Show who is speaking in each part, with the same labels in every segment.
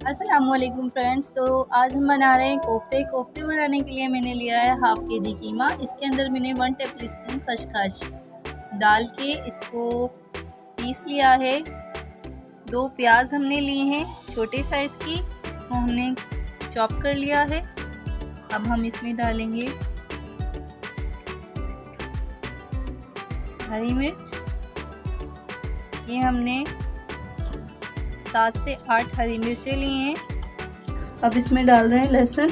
Speaker 1: अस्सलामुअलैकुम फ्रेंड्स। तो आज हम बना रहे हैं कोफ्ते बनाने के लिए मैंने लिया है हाफ़ केजी कीमा। इसके अंदर मैंने 1 टेबल स्पून खसखस डाल के इसको पीस लिया है। 2 प्याज हमने लिए हैं छोटे साइज़ की, इसको हमने चॉप कर लिया है। अब हम इसमें डालेंगे हरी मिर्च, ये हमने 7 से 8 हरी मिर्चें ली हैं। अब इसमें डाल रहे हैं लहसुन,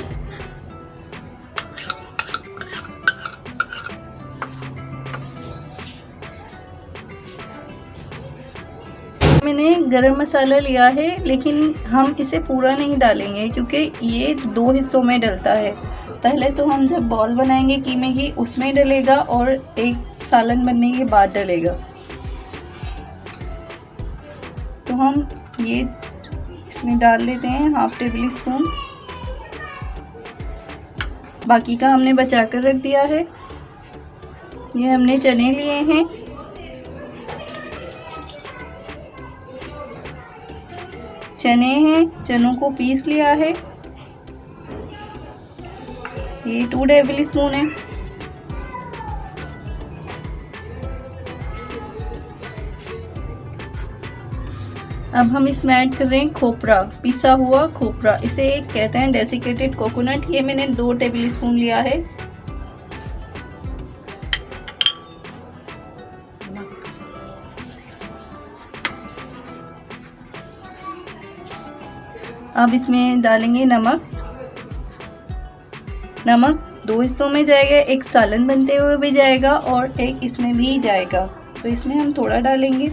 Speaker 1: मैंने गरम मसाला लिया है लेकिन हम इसे पूरा नहीं डालेंगे क्योंकि ये 2 हिस्सों में डलता है। पहले तो हम जब बॉल बनाएंगे कीमे की उसमें डलेगा और एक सालन बनने के बाद डलेगा। तो हम ये इसमें डाल लेते हैं हाफ टेबल स्पून। बाकी का हमने बचा कर रख दिया है। ये हमने चने लिए हैं, चनों को पीस लिया है। ये 2 टेबल स्पून है। अब हम इसमें ऐड कर रहे हैं खोपरा, पिसा हुआ खोपरा, इसे कहते हैं डेसिकेटेड कोकोनट। ये मैंने 2 टेबल स्पून लिया है। अब इसमें डालेंगे नमक। 2 हिस्सों में जाएगा, एक सालन बनते हुए भी जाएगा और एक इसमें भी जाएगा, तो इसमें हम थोड़ा डालेंगे।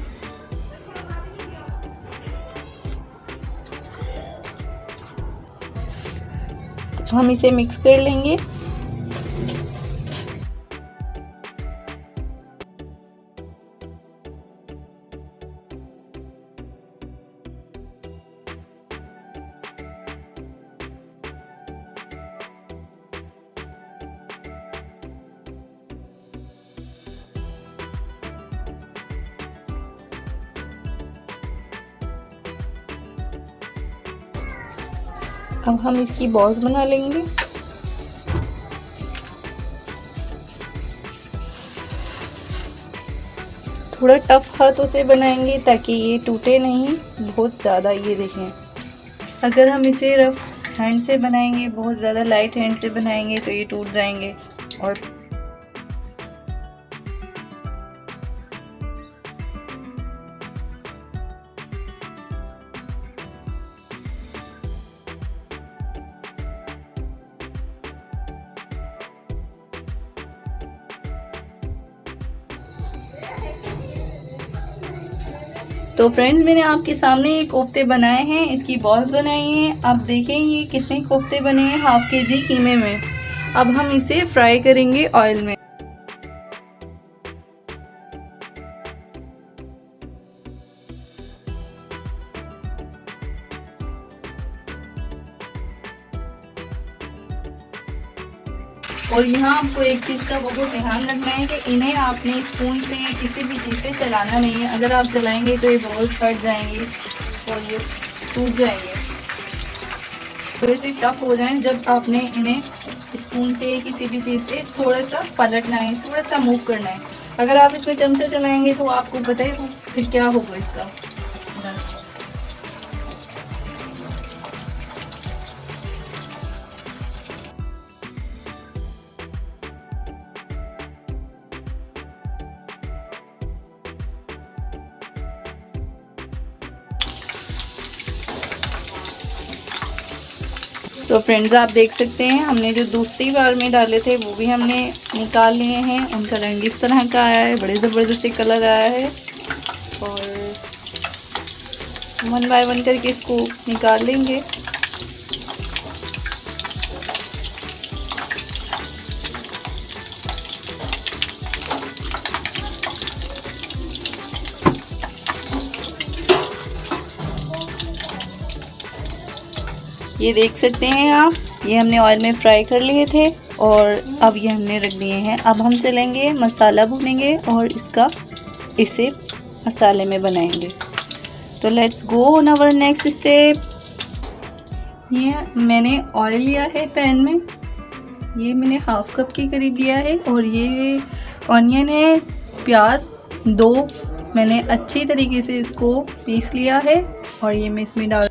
Speaker 1: हम इसे मिक्स कर लेंगे। अब हम इसकी बॉल्स बना लेंगे। थोड़ा टफ हाथों से बनाएंगे ताकि ये टूटे नहीं बहुत ज़्यादा। ये देखें, अगर हम इसे रफ हैंड से बनाएंगे, बहुत ज़्यादा लाइट हैंड से बनाएंगे तो ये टूट जाएंगे। और तो फ्रेंड्स, मैंने आपके सामने ये कोफ्ते बनाए हैं, इसकी बॉल्स बनाई हैं। अब देखें ये कितने कोफ्ते बने हैं हाफ केजी कीमे में। अब हम इसे फ्राई करेंगे ऑयल में। और यहाँ आपको एक चीज़ का बहुत ध्यान रखना है कि इन्हें आपने स्पून से किसी भी चीज़ से चलाना नहीं है। अगर आप चलाएंगे तो ये बॉल्स फट जाएंगी और ये टूट जाएंगे। थोड़े से टफ हो जाएं जब आपने इन्हें स्पून से किसी भी चीज़ से थोड़ा सा पलटना है, थोड़ा सा मूव करना है। अगर आप इसमें चमचा चलाएंगे तो आपको पता है फिर क्या होगा इसका। तो फ्रेंड्स, आप देख सकते हैं हमने जो दूसरी बार में डाले थे वो भी हमने निकाल लिए हैं। उनका रंग इस तरह का आया है, बड़े ज़बरदस्त कलर आया है। और 1 बाय 1 करके इसको निकाल लेंगे। ये देख सकते हैं आप, ये हमने ऑयल में फ्राई कर लिए थे और अब ये हमने रख दिए हैं। अब हम चलेंगे मसाला भूनेंगे और इसे मसाले में बनाएंगे। तो let's go on our next step. ये मैंने ऑयल लिया है पैन में, ये मैंने हाफ कप के करीब लिया है। और ये ऑनियन है, प्याज 2 मैंने अच्छी तरीके से इसको पीस लिया है और ये मैं इसमें डाल।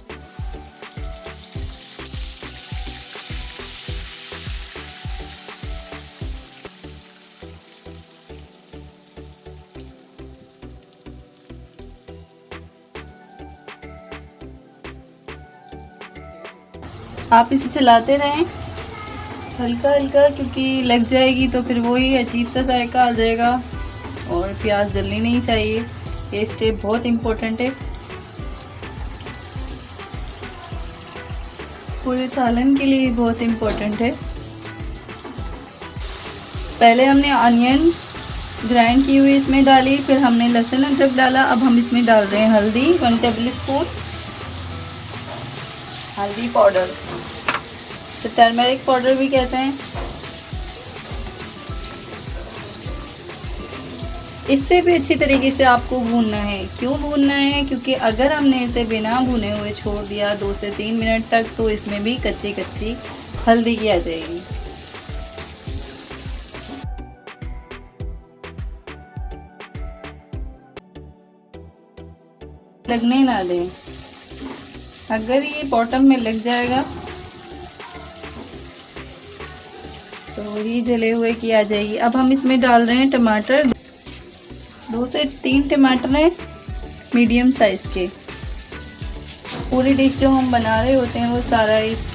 Speaker 1: आप इसे चलाते रहें हल्का हल्का, क्योंकि लग जाएगी तो फिर वही अजीब सा जायका आ जाएगा और प्याज जलनी नहीं चाहिए। ये स्टेप बहुत इम्पोर्टेंट है पूरे सालन के लिए, बहुत इम्पोर्टेंट है। पहले हमने ऑनियन ग्राइंड की हुई इसमें डाली, फिर हमने लहसुन अदरक डाला। अब हम इसमें डाल रहे हैं हल्दी 1 टेबल स्पून, हल्दी पाउडर, तो टर्मरिक पाउडर भी कहते हैं। इससे भी अच्छी तरीके से आपको भूनना है। क्यों भूनना है? क्योंकि अगर हमने इसे बिना भुने हुए छोड़ दिया 2 से 3 मिनट तक तो इसमें भी कच्ची कच्ची हल्दी की आ जाएगी। लगने ना दें, अगर ये बॉटम में लग जाएगा तो ये जले हुए की आ जाएगी। अब हम इसमें डाल रहे हैं टमाटर, 2 से 3 टमाटर हैं मीडियम साइज़ के। पूरी डिश जो हम बना रहे होते हैं वो सारा इस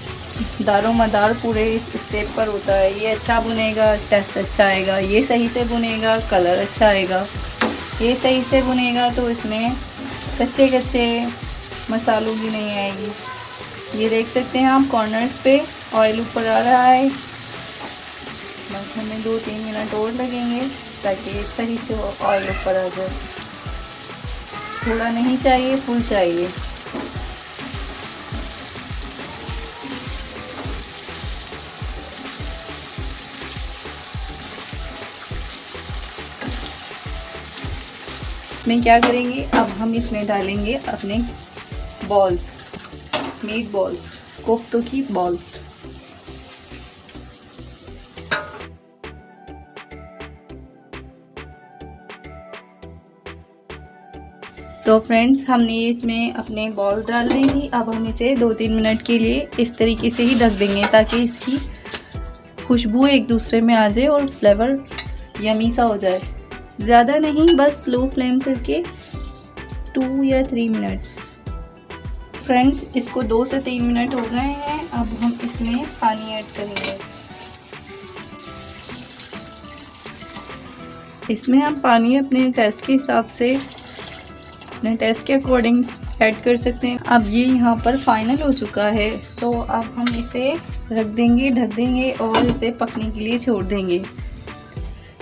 Speaker 1: दारो मदार पूरे इस स्टेप पर होता है। ये अच्छा भुनेगा, टेस्ट अच्छा आएगा। ये सही से भुनेगा, कलर अच्छा आएगा। ये सही से भुनेगा तो इसमें कच्चे कच्चे मसालों की नहीं आएगी। ये देख सकते हैं आप कॉर्नर्स पे ऑयल ऊपर आ रहा है। बस हमें 2-3 मिनट और लगेंगे ताकि सही से ऑयल ऊपर आ जाए। थोड़ा नहीं चाहिए, फुल चाहिए। इसमें क्या करेंगे, अब हम इसमें डालेंगे अपने बॉल्स, मीट बॉल्स, कोफ्तों की बॉल्स। तो फ्रेंड्स हमने इसमें अपने बॉल्स डाल दी थी। अब हम इसे 2-3 मिनट के लिए इस तरीके से ही ढक देंगे ताकि इसकी खुशबू एक दूसरे में आ जाए और फ्लेवर यमी सा हो जाए। ज़्यादा नहीं, बस स्लो फ्लेम करके 2 या 3 मिनट्स। फ्रेंड्स इसको 2 से 3 मिनट हो गए हैं। अब हम इसमें पानी ऐड करेंगे। इसमें हम पानी अपने टेस्ट के हिसाब से, अपने टेस्ट के अकॉर्डिंग ऐड कर सकते हैं। अब ये यहाँ पर फाइनल हो चुका है तो अब हम इसे रख देंगे, ढक देंगे और इसे पकने के लिए छोड़ देंगे।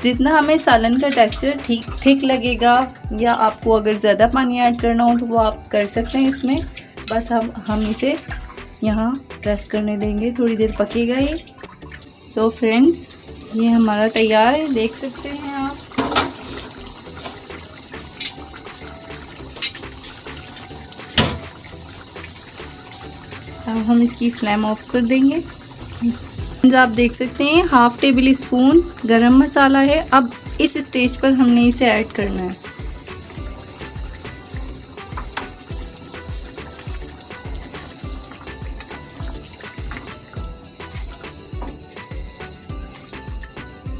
Speaker 1: जितना हमें सालन का टेक्सचर ठीक लगेगा, या आपको अगर ज़्यादा पानी ऐड करना हो तो वो आप कर सकते हैं इसमें। बस हम इसे यहाँ रेस्ट करने देंगे, थोड़ी देर पकेगा ये। तो फ्रेंड्स ये हमारा तैयार है, देख सकते हैं आप। अब हम इसकी फ्लेम ऑफ कर देंगे। आप देख सकते हैं 1/2 टेबल स्पून गरम मसाला है। अब इस स्टेज पर हमने इसे ऐड करना है।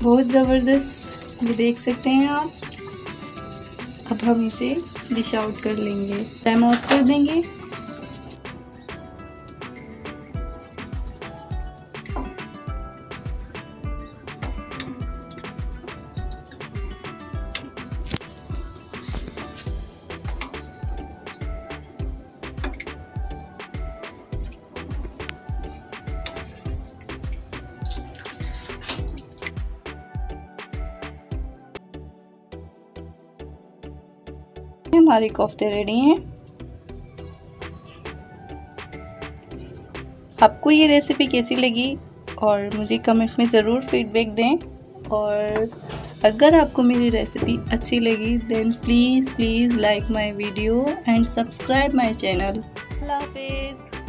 Speaker 1: बहुत ज़बरदस्त, ये देख सकते हैं आप। अब हम इसे डिश आउट कर लेंगे, फ्लेम ऑफ कर देंगे। हमारे कोफ्ते रेडी हैं। आपको ये रेसिपी कैसी लगी और मुझे कमेंट में ज़रूर फीडबैक दें। और अगर आपको मेरी रेसिपी अच्छी लगी then please like my video and subscribe my channel. अल्लाह हाफिज़।